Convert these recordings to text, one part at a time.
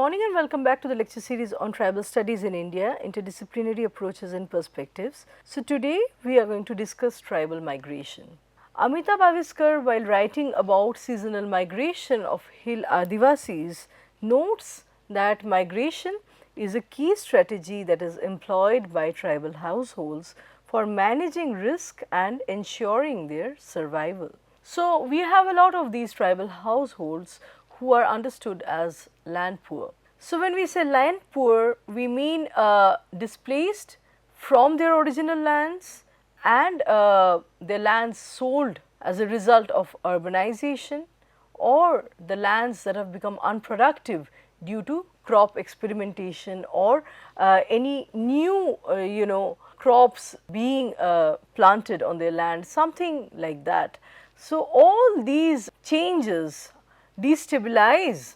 morning and welcome back to the lecture series on tribal studies in India, interdisciplinary approaches and perspectives. So, today we are going to discuss tribal migration. Amitabh Aviskar, while writing about seasonal migration of hill Adivasis, notes that migration is a key strategy that is employed by tribal households for managing risk and ensuring their survival. So, we have a lot of these tribal households who are understood as land poor. So, when we say land poor, we mean displaced from their original lands and their lands sold as a result of urbanization, or the lands that have become unproductive due to crop experimentation or any new crops being planted on their land, something like that. So, all these changes destabilize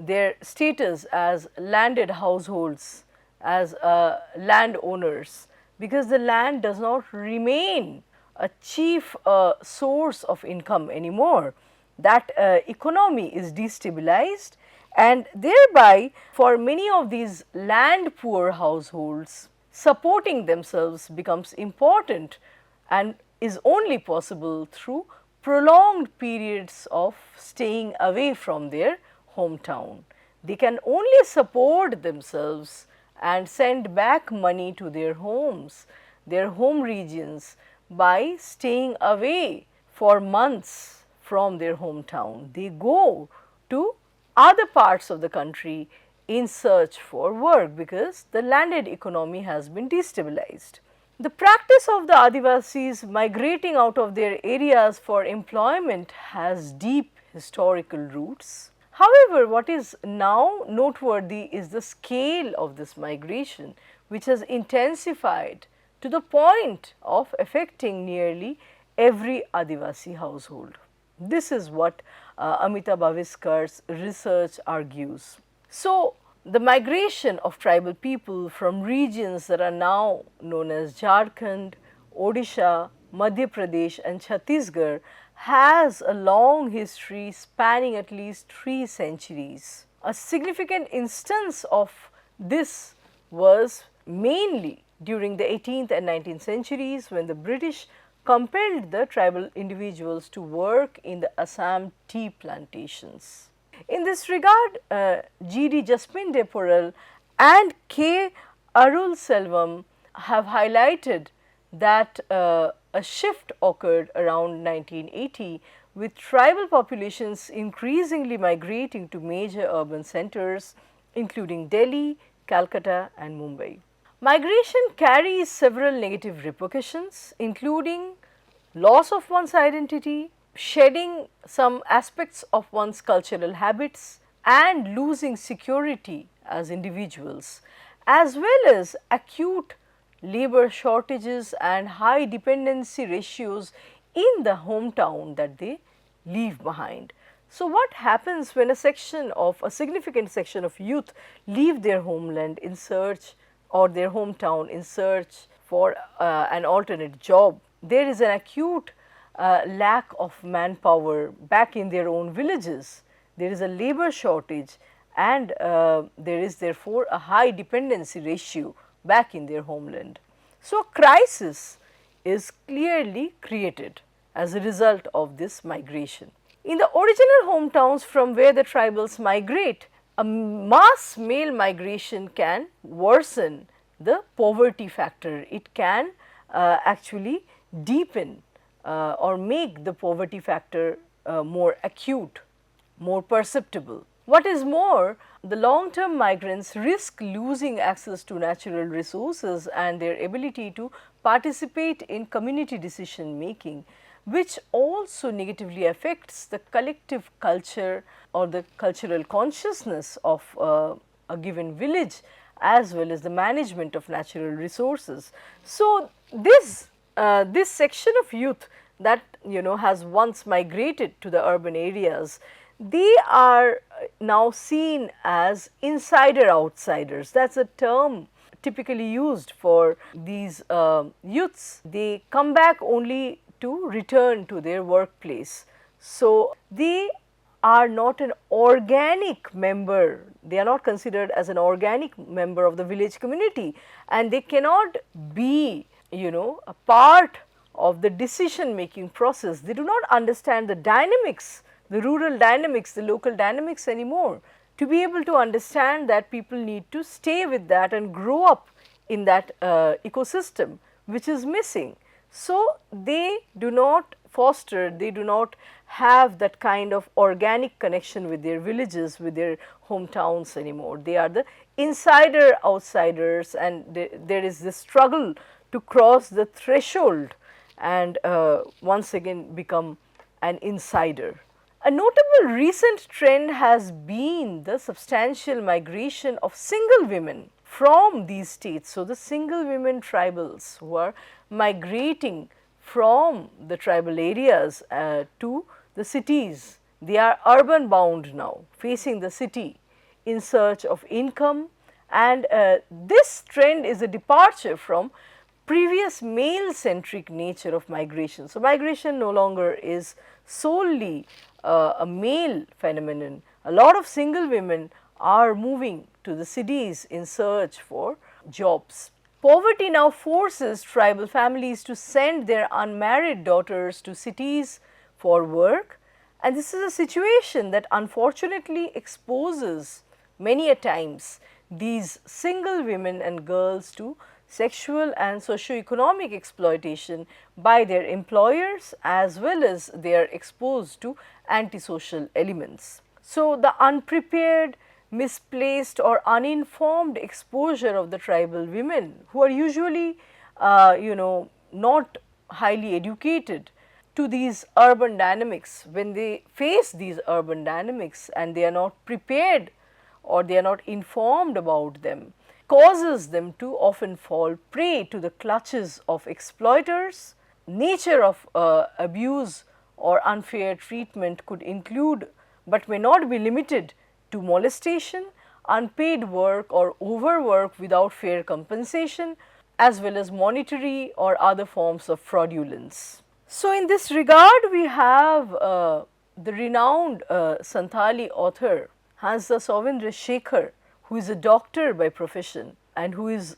their status as landed households, as landowners, because the land does not remain a chief source of income anymore. That economy is destabilized, and thereby for many of these land poor households, supporting themselves becomes important and is only possible through prolonged periods of staying away from their hometown. They can only support themselves and send back money to their homes, their home regions, by staying away for months from their hometown. They go to other parts of the country in search for work because the landed economy has been destabilized. The practice of the Adivasis migrating out of their areas for employment has deep historical roots. However, what is now noteworthy is the scale of this migration, which has intensified to the point of affecting nearly every Adivasi household. This is what Amitabh Aviskar's research argues. So, the migration of tribal people from regions that are now known as Jharkhand, Odisha, Madhya Pradesh and Chhattisgarh has a long history spanning at least 3 centuries. A significant instance of this was mainly during the 18th and 19th centuries, when the British compelled the tribal individuals to work in the Assam tea plantations. In this regard, G.D. Jasmin de Porel and K. Arul Selvam have highlighted that a shift occurred around 1980, with tribal populations increasingly migrating to major urban centers including Delhi, Calcutta and Mumbai. Migration carries several negative repercussions, including loss of one's identity, shedding some aspects of one's cultural habits and losing security as individuals, as well as acute labor shortages and high dependency ratios in the hometown that they leave behind. So, what happens when a significant section of youth leave their homeland in search or their hometown in search for an alternate job? There is an acute lack of manpower back in their own villages. There is a labor shortage and there is therefore a high dependency ratio back in their homeland. So, a crisis is clearly created as a result of this migration. In the original hometowns from where the tribals migrate, a mass male migration can worsen the poverty factor. It can actually deepen or make the poverty factor more acute, more perceptible. What is more, the long term migrants risk losing access to natural resources and their ability to participate in community decision making, which also negatively affects the collective culture or the cultural consciousness of a given village, as well as the management of natural resources. So, this section of youth that has once migrated to the urban areas, they are now seen as insider outsiders. That is a term typically used for these youths. They come back only to return to their workplace. So, they are not an organic member, they are not considered as an organic member of the village community, and they cannot be, a part of the decision making process. They do not understand the dynamics, the rural dynamics, the local dynamics anymore. To be able to understand that, people need to stay with that and grow up in that ecosystem, which is missing. So, they do not foster, they do not have that kind of organic connection with their villages, with their hometowns anymore. They are the insider outsiders, and there is this struggle to cross the threshold and once again become an insider. A notable recent trend has been the substantial migration of single women from these states. So, the single women tribals who are migrating from the tribal areas to the cities, they are urban bound now, facing the city in search of income, and this trend is a departure from previous male centric nature of migration. So, migration no longer is solely a male phenomenon. A lot of single women are moving to the cities in search for jobs. Poverty now forces tribal families to send their unmarried daughters to cities for work, and this is a situation that unfortunately exposes many a times these single women and girls to sexual and socio-economic exploitation by their employers, as well as they are exposed to antisocial elements. So, the unprepared, misplaced or uninformed exposure of the tribal women, who are usually not highly educated, to these urban dynamics, when they face these urban dynamics and they are not prepared or they are not informed about them, causes them to often fall prey to the clutches of exploiters. Nature of abuse or unfair treatment could include, but may not be limited to, molestation, unpaid work or overwork without fair compensation, as well as monetary or other forms of fraudulence. So, in this regard, we have the renowned Santhali author Hansda Sovindra Shekhar, who is a doctor by profession and who is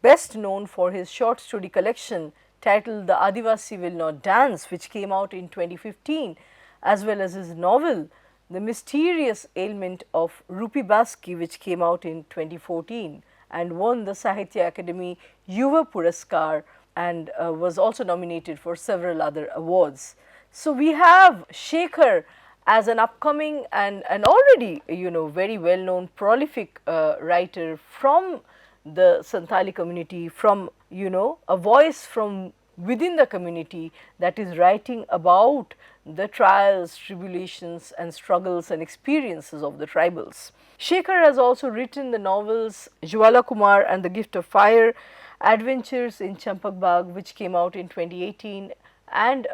best known for his short story collection titled The Adivasi Will Not Dance, which came out in 2015, as well as his novel The Mysterious Ailment of Rupi Baski, which came out in 2014 and won the Sahitya Akademi Yuva Puraskar and was also nominated for several other awards. So, we have Shekhar as an upcoming and already very well known prolific writer from the Santhali community, from a voice from within the community that is writing about the trials, tribulations and struggles and experiences of the tribals. Shekhar has also written the novels Jwala Kumar and the Gift of Fire, Adventures in Champak Bagh, which came out in 2018, and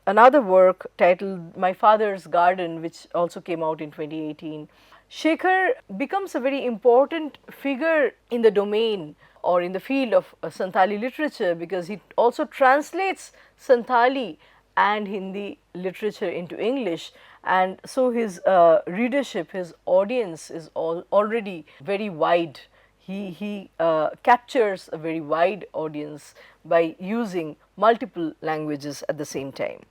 another work titled My Father's Garden, which also came out in 2018. Shekhar becomes a very important figure in the domain or in the field of Santhali literature, because he also translates Santhali and Hindi literature into English, and so his readership, his audience is already very wide. He captures a very wide audience by using multiple languages at the same time.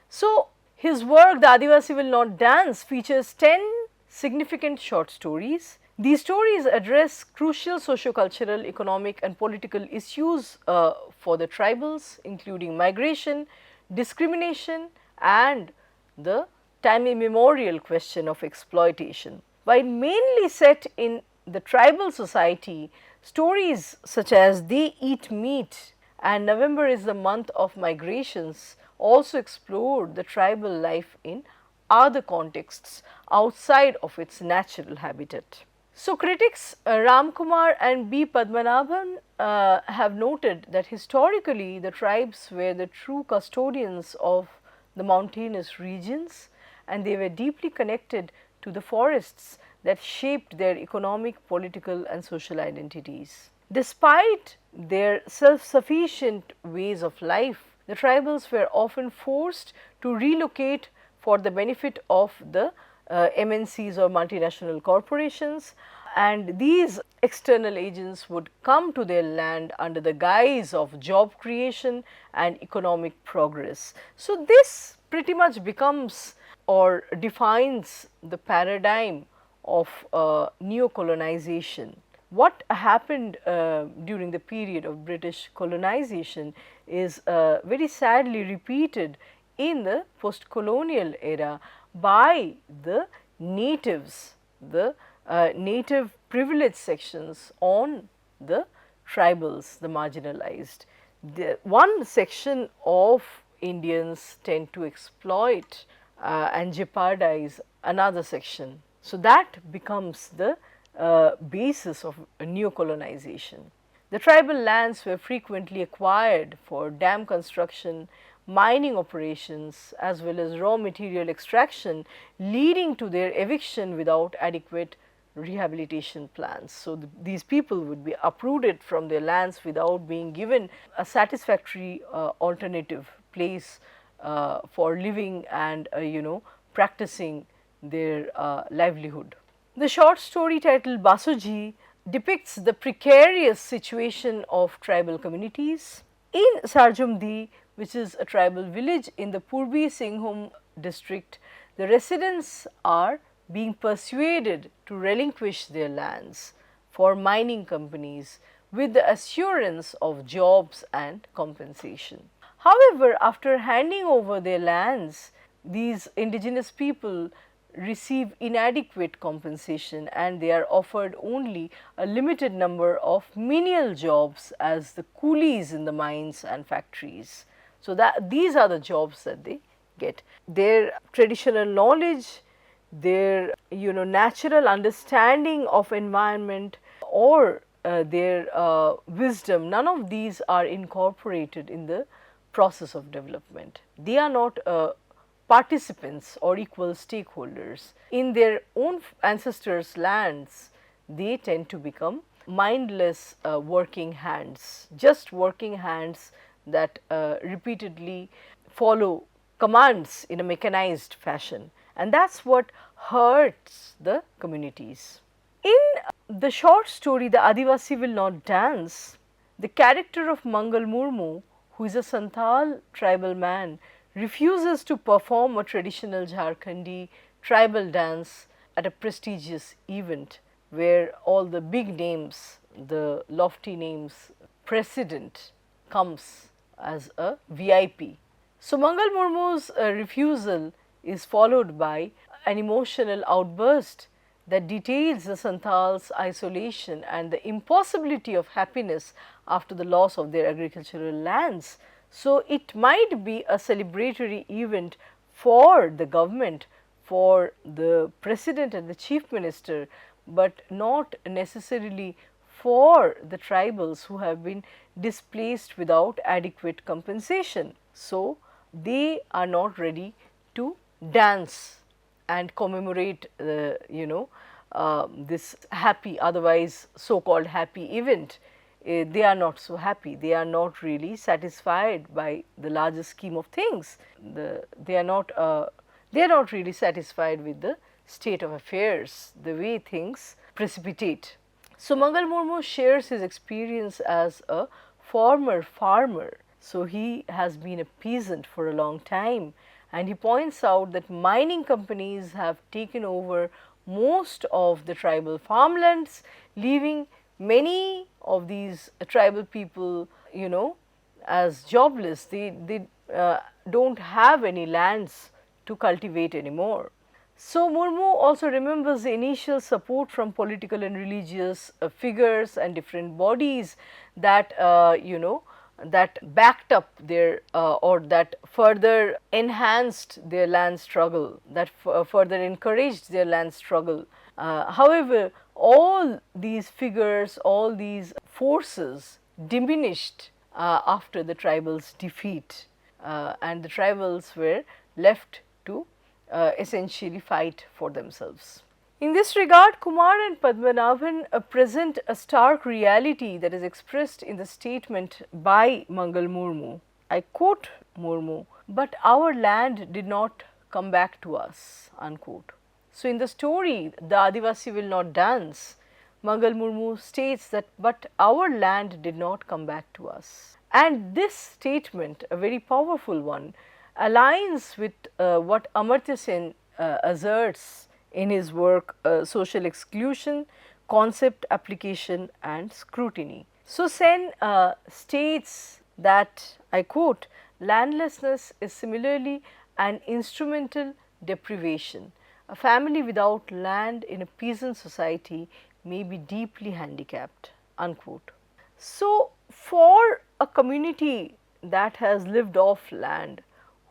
So, his work The Adivasi Will Not Dance features 10 significant short stories. These stories address crucial socio-cultural, economic and political issues for the tribals, including migration, discrimination and the time immemorial question of exploitation. While mainly set in the tribal society, stories such as They Eat Meat and November is the Month of Migrations also explored the tribal life in other contexts outside of its natural habitat. So, critics Ram Kumar and B. Padmanabhan have noted that historically the tribes were the true custodians of the mountainous regions, and they were deeply connected to the forests that shaped their economic, political and social identities. Despite their self-sufficient ways of life, the tribals were often forced to relocate for the benefit of the MNCs or multinational corporations, and these external agents would come to their land under the guise of job creation and economic progress. So, this pretty much becomes or defines the paradigm of neo-colonization. What happened during the period of British colonization is very sadly repeated in the post-colonial era by the natives, the native privileged sections on the tribals, the marginalized. The one section of Indians tend to exploit and jeopardize another section. So, that becomes the basis of neo-colonization. The tribal lands were frequently acquired for dam construction, mining operations as well as raw material extraction, leading to their eviction without adequate rehabilitation plans. So, these people would be uprooted from their lands without being given a satisfactory alternative place for living and practicing their livelihood. The short story titled Basuji depicts the precarious situation of tribal communities. In Sarjumdi, which is a tribal village in the Purbi Singhbhum district, the residents are being persuaded to relinquish their lands for mining companies with the assurance of jobs and compensation. However, after handing over their lands, these indigenous people receive inadequate compensation and they are offered only a limited number of menial jobs as the coolies in the mines and factories. So, that these are the jobs that they get. Their traditional knowledge, their natural understanding of environment or their wisdom, none of these are incorporated in the process of development. They are not participants or equal stakeholders. In their own ancestors' lands, they tend to become mindless working hands, just working hands that repeatedly follow commands in a mechanized fashion, and that is what hurts the communities. In the short story The Adivasi Will Not Dance, the character of Mangal Murmu, who is a Santhal tribal man, refuses to perform a traditional Jharkhandi tribal dance at a prestigious event where all the big names, the lofty names, president comes as a VIP. So, Mangal Murmu's refusal is followed by an emotional outburst that details the Santhal's isolation and the impossibility of happiness after the loss of their agricultural lands. So, it might be a celebratory event for the government, for the president and the chief minister, but not necessarily for the tribals who have been displaced without adequate compensation. So, they are not ready to dance and commemorate this happy, otherwise so called happy event. They are not so happy, they are not really satisfied by the larger scheme of things. They are not really satisfied with the state of affairs, the way things precipitate. So, Mangal Murmu shares his experience as a former farmer. So, he has been a peasant for a long time, and he points out that mining companies have taken over most of the tribal farmlands, leaving many of these tribal people as jobless. They do not have any lands to cultivate anymore. So, Murmu also remembers the initial support from political and religious figures and different bodies that that backed up their or that further enhanced their land struggle, that further encouraged their land struggle. However, all these figures, all these forces diminished after the tribals' defeat, and the tribals were left to essentially fight for themselves. In this regard, Kumar and Padmanabhan present a stark reality that is expressed in the statement by Mangal Murmu. I quote Murmu, "But our land did not come back to us," unquote. So, in the story, the Adivasi will not dance. Mangal Murmu states that, but our land did not come back to us. And this statement, a very powerful one, aligns with what Amartya Sen asserts in his work Social Exclusion, Concept, Application and Scrutiny. So, Sen states that, I quote, landlessness is similarly an instrumental deprivation. A family without land in a peasant society may be deeply handicapped, unquote. So, for a community that has lived off land,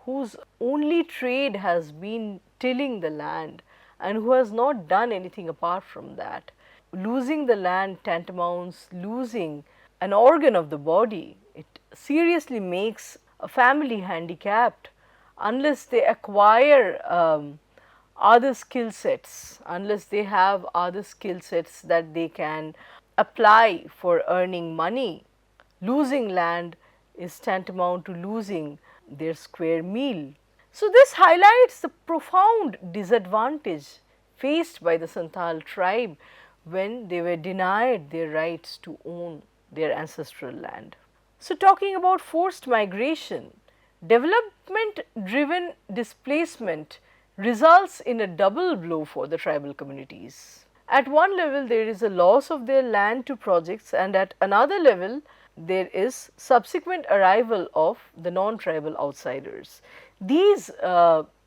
whose only trade has been tilling the land and who has not done anything apart from that, losing the land tantamounts losing an organ of the body. It seriously makes a family handicapped unless they acquire other skill sets, unless they have other skill sets that they can apply for earning money. Losing land is tantamount to losing their square meal. So, this highlights the profound disadvantage faced by the Santhal tribe when they were denied their rights to own their ancestral land. So, talking about forced migration, development driven displacement results in a double blow for the tribal communities. At one level, there is a loss of their land to projects, and at another level, there is subsequent arrival of the non-tribal outsiders. These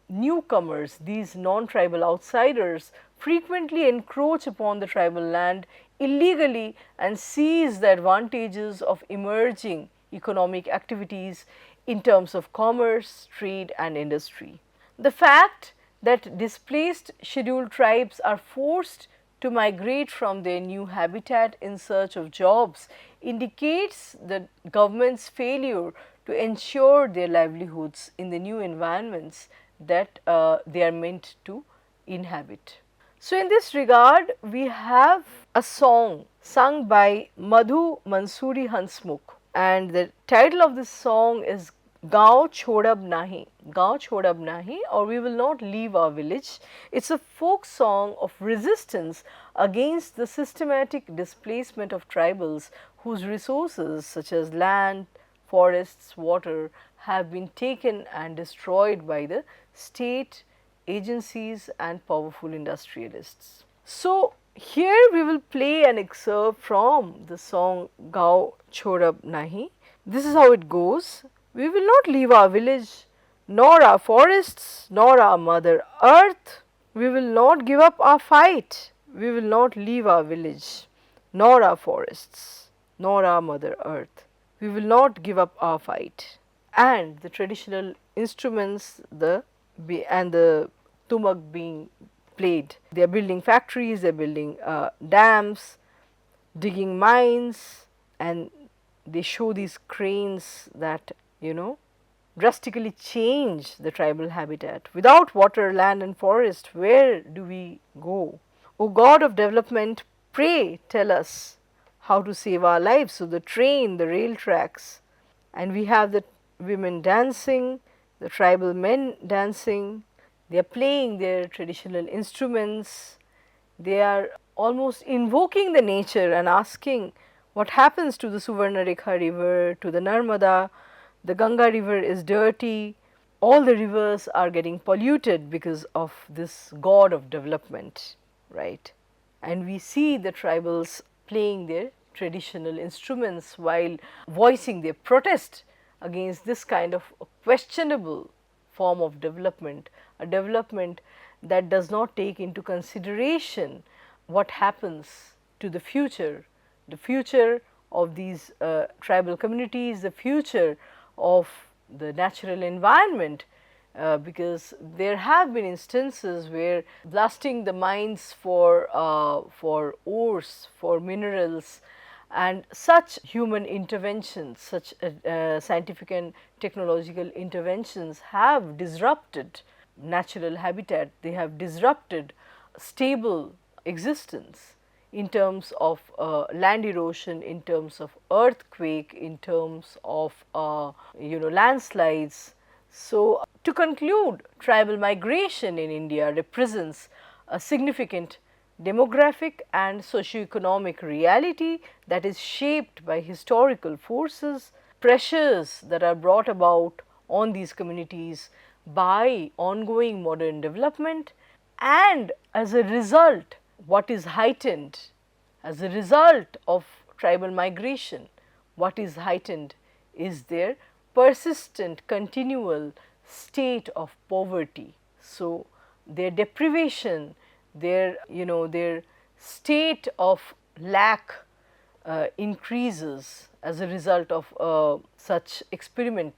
newcomers, these non-tribal outsiders frequently encroach upon the tribal land illegally and seize the advantages of emerging economic activities in terms of commerce, trade and industry. The fact that displaced scheduled tribes are forced to migrate from their new habitat in search of jobs indicates the government's failure to ensure their livelihoods in the new environments that they are meant to inhabit. So, in this regard, we have a song sung by Madhu Mansoori Hansmukh, and the title of this song is Gaon Chhodab Nahi, Gaon Chhodab Nahi, or we will not leave our village. It is a folk song of resistance against the systematic displacement of tribals whose resources such as land, forests, water have been taken and destroyed by the state, agencies and powerful industrialists. So, here we will play an excerpt from the song Gaon Chhodab Nahi. This is how it goes. We will not leave our village, nor our forests, nor our mother earth. We will not give up our fight. We will not leave our village, nor our forests, nor our mother earth. We will not give up our fight. And the traditional instruments, the tumak being played. They are building factories, they are building dams, digging mines, and they show these cranes that drastically change the tribal habitat. Without water, land and forest, where do we go? O God of development, pray tell us how to save our lives. So, the train, the rail tracks, and we have the women dancing, the tribal men dancing, they are playing their traditional instruments, they are almost invoking the nature and asking what happens to the Suvarnarekha river, to the Narmada. The Ganga river is dirty, all the rivers are getting polluted because of this god of development, right. And we see the tribals playing their traditional instruments while voicing their protest against this kind of questionable form of development, a development that does not take into consideration what happens to the future of these tribal communities, the future of the natural environment, because there have been instances where blasting the mines for ores, for minerals, and such human interventions, such scientific and technological interventions have disrupted natural habitat, they have disrupted stable existence in terms of land erosion, in terms of earthquake, in terms of landslides. So, to conclude, tribal migration in India represents a significant demographic and socioeconomic reality that is shaped by historical forces, pressures that are brought about on these communities by ongoing modern development, and as a result what is heightened as a result of tribal migration, what is heightened is their persistent continual state of poverty. So, their deprivation, their state of lack increases as a result of such experiments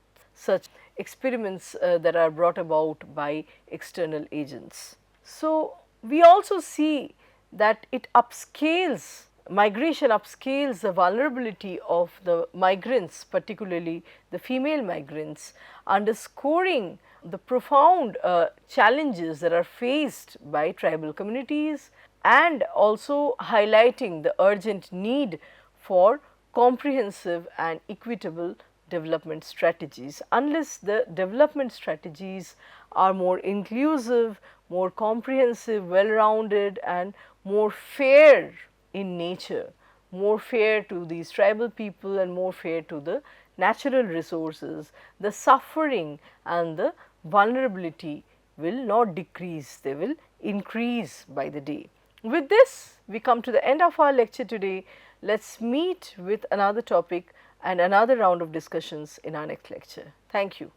that are brought about by external agents. So, we also see that it upscales migration upscales the vulnerability of the migrants, particularly the female migrants, underscoring the profound challenges that are faced by tribal communities and also highlighting the urgent need for comprehensive and equitable development strategies. Unless the development strategies are more inclusive, more comprehensive, well-rounded and more fair in nature, more fair to these tribal people and more fair to the natural resources, the suffering and the vulnerability will not decrease, they will increase by the day. With this, we come to the end of our lecture today. Let us meet with another topic and another round of discussions in our next lecture. Thank you.